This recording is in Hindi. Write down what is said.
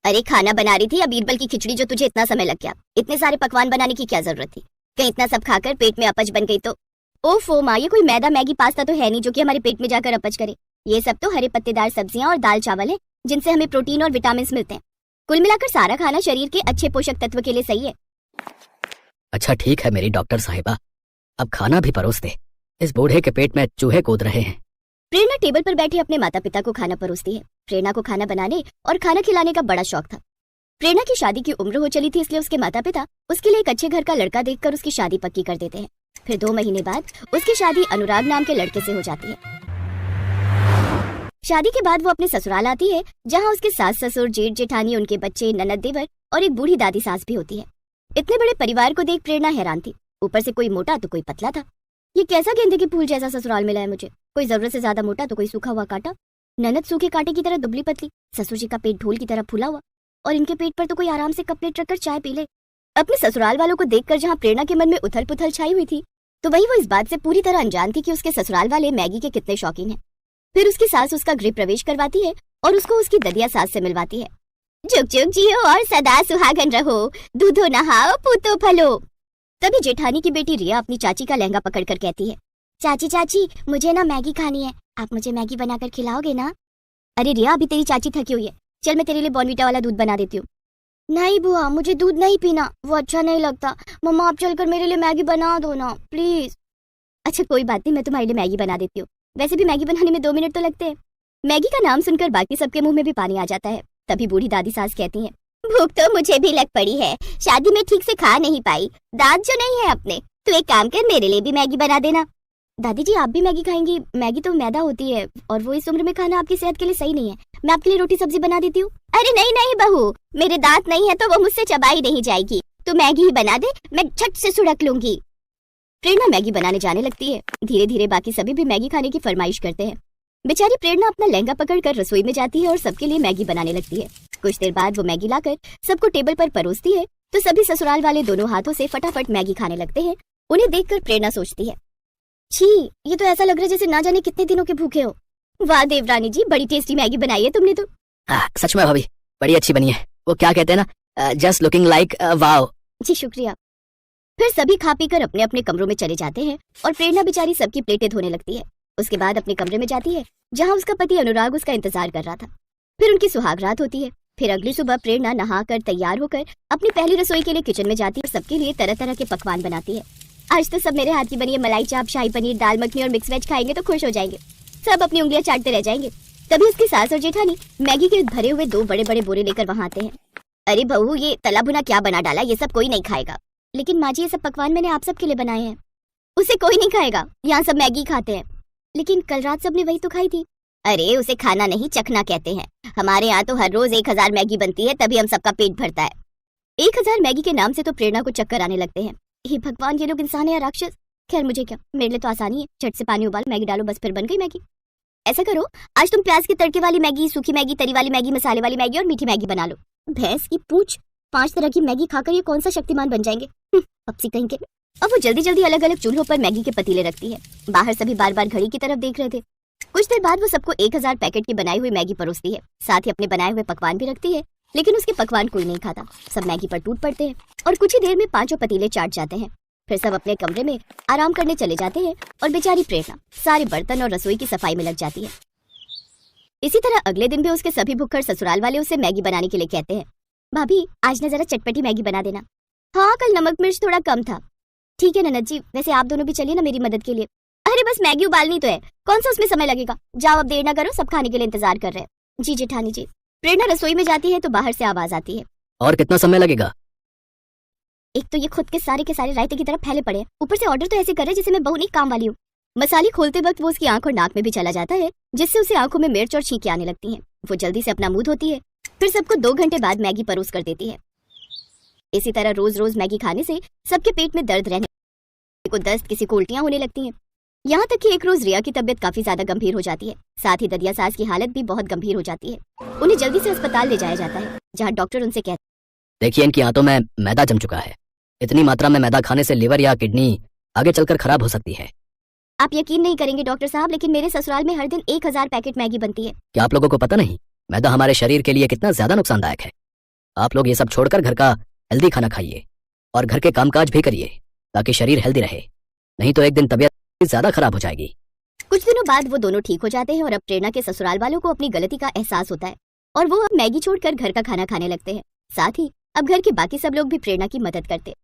अरे खाना बना रही थी या बीरबल की खिचड़ी जो तुझे इतना समय लग गया। इतने सारे पकवान बनाने की क्या जरूरत थी? कहीं इतना सब खाकर पेट में अपच बन गई तो? ओफो माँ, ये कोई मैदा मैगी पास्ता तो है नहीं जो कि हमारे पेट में जाकर अपच करे। ये सब तो हरे पत्तेदार सब्जियां और दाल चावल है जिनसे हमें प्रोटीन और विटामिन मिलते हैं। कुल मिलाकर सारा खाना शरीर के अच्छे पोषक तत्व के लिए सही है। अच्छा ठीक है मेरी डॉक्टर साहिबा, अब खाना भी परोस दे, इस बूढ़े के पेट में चूहे कूद रहे हैं। प्रेरणा टेबल पर बैठे अपने माता पिता को खाना परोसती है। प्रेरणा को खाना बनाने और खाना खिलाने का बड़ा शौक था। प्रेरणा की शादी की उम्र हो चली थी, इसलिए उसके माता पिता उसके लिए एक अच्छे घर का लड़का देखकर उसकी शादी पक्की कर देते हैं। फिर 2 महीने बाद उसकी शादी अनुराग नाम के लड़के से हो जाती है। शादी के बाद वो अपने ससुराल आती है, जहाँ उसके सास ससुर, जेठ जेठानी, उनके बच्चे, ननद देवर और एक बूढ़ी दादी सास भी होती है। इतने बड़े परिवार को देख प्रेरणा हैरान थी। ऊपर से कोई मोटा तो कोई पतला था। ये कैसा गेंदे के फूल जैसा ससुराल मिला है मुझे। कोई जरूरत से ज्यादा मोटा तो कोई सूखा हुआ कांटा। ननद सूखे कांटे की तरह दुबली पतली, ससुर जी का पेट ढोल की तरह फूला हुआ, और इनके पेट पर तो कोई आराम से कप प्लेट रखकर चाय पी ले। अपने ससुराल वालों को देखकर जहाँ प्रेरणा के मन में उथल पुथल छाई हुई थी, तो वही वो इस बात से पूरी तरह अनजान थी कि उसके ससुराल वाले मैगी के कितने शौकीन हैं। फिर उसकी सास उसका गृह प्रवेश करवाती है और उसको उसकी ददिया सास से मिलवाती है। जुग जुग जियो और सदा सुहागन रहो, दूधो नहाओ पूतो फलो। तभी जेठानी की बेटी रिया अपनी चाची का लहंगा पकड़कर कहती है, चाची चाची मुझे ना मैगी खानी है, आप मुझे मैगी बनाकर खिलाओगे ना? अरे रिया, अभी तेरी चाची थकी हुई है, चल मैं तेरे लिए बॉर्नवीटा वाला दूध बना देती हूँ। नहीं बुआ, मुझे दूध नहीं पीना, वो अच्छा नहीं लगता। मम्मा आप चलकर मेरे लिए मैगी बना दो ना प्लीज। अच्छा कोई बात नहीं, मैं तुम्हारे लिए मैगी बना देती हूँ। वैसे भी मैगी बनाने में 2 मिनट तो लगते हैं। मैगी का नाम सुनकर बाकी सबके मुंह में भी पानी आ जाता है। तभी बूढ़ी दादी सास कहती है, भूख तो मुझे भी लग पड़ी है, शादी में ठीक से खा नहीं पाई, दांत जो नहीं है अपने, तो एक काम कर मेरे लिए भी मैगी बना देना। दादी जी आप भी मैगी खाएंगी? मैगी तो मैदा होती है और वो इस उम्र में खाना आपकी सेहत के लिए सही नहीं है। मैं आपके लिए रोटी सब्जी बना देती हूँ। अरे नहीं नहीं बहू, मेरे दांत नहीं है तो वो मुझसे चबाई नहीं जाएगी, तो मैगी ही बना दे, मैं झट से सुड़क लूंगी। प्रेरणा मैगी बनाने जाने लगती है। धीरे धीरे बाकी सभी भी मैगी खाने की फरमाइश करते हैं। बेचारी प्रेरणा अपना लहंगा पकड़कर रसोई में जाती है और सबके लिए मैगी बनाने लगती है। कुछ देर बाद वो मैगी लाकर सबको टेबल पर परोसती है, तो सभी ससुराल वाले दोनों हाथों से फटाफट मैगी खाने लगते हैं। उन्हें देखकर प्रेरणा सोचती है, छी ये तो ऐसा लग रहा है जैसे ना जाने कितने दिनों के भूखे हो। वाह देवरानी जी, बड़ी टेस्टी मैगी बनाई है तुमने तो। सच में भाभी बड़ी अच्छी बनी है, वो क्या कहते हैं ना, जस्ट लुकिंग लाइक वाओ। जी शुक्रिया। फिर सभी खा पी कर अपने अपने कमरों में चले जाते हैं और प्रेरणा बेचारी सबकी प्लेटें धोने लगती है। उसके बाद अपने कमरे में जाती है जहाँ उसका पति अनुराग उसका इंतजार कर रहा था। फिर उनकी सुहाग रात होती है। फिर अगली सुबह प्रेरणा नहाकर तैयार होकर अपनी पहली रसोई के लिए किचन में जाती है और सबके लिए तरह तरह के पकवान बनाती है। आज तो सब मेरे हाथ की बनी है मलाई चाप, शाही पनीर, दाल मखनी और मिक्स वेज खाएंगे तो खुश हो जाएंगे, सब अपनी उंगलियां चाटते रह जाएंगे। तभी उसकी सास और जेठानी मैगी के भरे हुए 2 बड़े बड़े बोरे लेकर वहाँ आते हैं। अरे बहू, ये तला भुना क्या बना डाला, ये सब कोई नहीं खाएगा। लेकिन माँ जी ये सब पकवान मैंने आप सबके लिए बनाए हैं। उसे कोई नहीं खाएगा, यहाँ सब मैगी खाते हैं। लेकिन कल रात सबने वही तो खाई थी। अरे उसे खाना नहीं चखना कहते हैं। हमारे यहाँ तो हर रोज 1000 मैगी बनती है, तभी हम सबका पेट भरता है। 1000 मैगी के नाम से तो प्रेरणा को चक्कर आने लगते हैं। हे भगवान, ये लोग इंसान है या राक्षस? खैर मुझे क्या, मेरे लिए तो आसानी है, झट से पानी उबाल मैगी डालो, बस फिर बन गई मैगी। ऐसा करो आज तुम प्याज के तड़के वाली मैगी, सूखी मैगी, तरी वाली मैगी, मसाले वाली मैगी और मीठी मैगी बना लो। भैंस की पूछ, 5 तरह की मैगी खाकर ये कौन सा शक्तिमान बन जाएंगे, पप्सी कहीं के। अब वो जल्दी जल्दी अलग अलग चूल्हों पर मैगी के पतीले रखती है। बाहर सभी बार बार घड़ी की तरफ देख रहे थे। कुछ देर बाद वो सबको 1000 पैकेट की बनाई हुई मैगी परोसती है, साथ ही अपने बनाए हुए पकवान भी रखती है। लेकिन उसके पकवान कोई नहीं खाता, सब मैगी पर टूट पड़ते हैं और कुछ ही देर में 5 पतीले चाट जाते हैं। फिर सब अपने कमरे में आराम करने चले जाते हैं और बेचारी प्रेरणा सारे बर्तन और रसोई की सफाई में लग जाती है। इसी तरह अगले दिन भी उसके सभी भुक्खड़ ससुराल वाले उसे मैगी बनाने के लिए कहते हैं, भाभी आज ना जरा चटपटी मैगी बना देना। हाँ कल नमक मिर्च थोड़ा कम था। ठीक है ननद जी, वैसे आप दोनों भी चलिए ना मेरी मदद के लिए। अरे बस मैगी उबालनी तो है, कौन सा उसमें समय लगेगा। जाओ अब देर ना करो, सब खाने के लिए इंतजार कर रहे हैं। जी जेठानी जी। प्रेरणा रसोई में जाती है तो बाहर से आवाज आती है, और कितना समय लगेगा? एक तो ये खुद के सारे रायते की तरफ फैले पड़े हैं, ऊपर से ऑर्डर तो ऐसे कर रहे जैसे मैं बहू नहीं काम वाली हूँ। मसाले खोलते वक्त वो उसकी आंख और नाक में भी चला जाता है, जिससे उसे आंखों में मिर्च और छींकें आने लगती हैं। वो जल्दी से अपना मुंह धोती है, फिर सबको 2 घंटे बाद मैगी परोस कर देती है। इसी तरह रोज रोज मैगी खाने से सबके पेट में दर्द रहने को दस्त, किसी को उल्टियां होने लगती हैं। यहाँ तक कि एक रोज रिया की तबीयत काफी ज्यादा गंभीर हो जाती है, साथ ही ददिया सास की हालत भी बहुत गंभीर हो जाती है। उन्हें जल्दी से अस्पताल ले जाया जाता है, जहाँ डॉक्टर उनसे कहते हैं, देखिए इनकी आंतों में मैदा जम चुका है, इतनी मात्रा में मैदा खाने से लिवर या किडनी आगे चलकर खराब हो सकती है। आप यकीन नहीं करेंगे डॉक्टर साहब, लेकिन मेरे ससुराल में हर दिन 1000 पैकेट मैगी बनती है। क्या आप लोगों को पता नहीं मैदा हमारे शरीर के लिए कितना ज्यादा नुकसानदायक है? आप लोग ये सब छोड़कर घर का हेल्दी खाना खाइए और घर के कामकाज भी करिए ताकि शरीर हेल्दी रहे, नहीं तो एक दिन तबीयत ज्यादा खराब हो जाएगी। कुछ दिनों बाद वो दोनों ठीक हो जाते हैं और अब प्रेरणा के ससुराल वालों को अपनी गलती का एहसास होता है और वो अब मैगी छोड़कर घर का खाना खाने लगते हैं। साथ ही अब घर के बाकी सब लोग भी प्रेरणा की मदद करते।